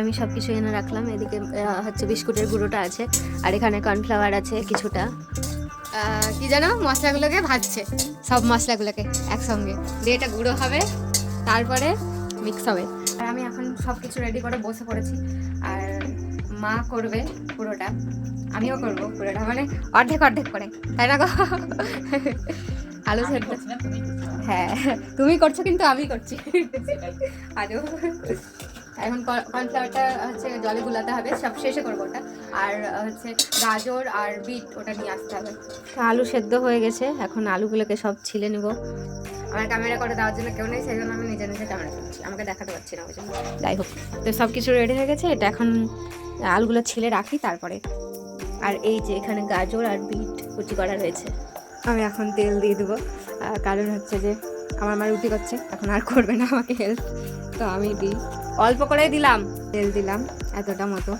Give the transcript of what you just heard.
আমি সব কিছু এনে রাখলাম। এদিকে হচ্ছে বিস্কুটের গুঁড়োটা আছে, আর এখানে কর্নফ্লাওয়ার আছে কিছুটা। কি জানো, মশলাগুলোকে ভাজছে, সব মশলাগুলোকে একসঙ্গে দিয়ে এটা গুঁড়ো হবে, তারপরে মিক্স হবে। আর আমি এখন সব কিছু রেডি করে বসে পড়েছি। আর মা করবে পুরোটা, আমিও করবো পুরোটা, মানে অর্ধেক অর্ধেক করে, তাই না গো? আলু সেদ্ধ, হ্যাঁ তুমি করছো কিন্তু আমি করছি আজও। এখন কর্নফ্লাওয়ারটা হচ্ছে জলে গুলাতে হবে, সব শেষে করবো ওটা। আর হচ্ছে গাজর আর বিট ওটা নিয়ে আসতে হবে। আলু সেদ্ধ হয়ে গেছে, এখন আলুগুলোকে সব ছিলে নেব। আমার ক্যামেরা করে দেওয়ার জন্য কেউ নেই, সেই জন্য আমি নিজে নিজে ক্যামেরা করছি, আমাকে দেখাতে পারছি না ওই জন্য। যাই হোক, তো সব কিছু রেডি হয়ে গেছে, এটা এখন আলুগুলো ছিলে রাখি তারপরে। আর এই যে এখানে গাজর আর বিট কুচি করা রয়েছে। আমি এখন তেল দিয়ে দেবো, কারণ হচ্ছে যে আমার মা রুটি করছে, এখন আর করবে না আমাকে হেল্প, তো আমি দিই, অল্প করেই দিলাম, তেল দিলাম এতটা মতো।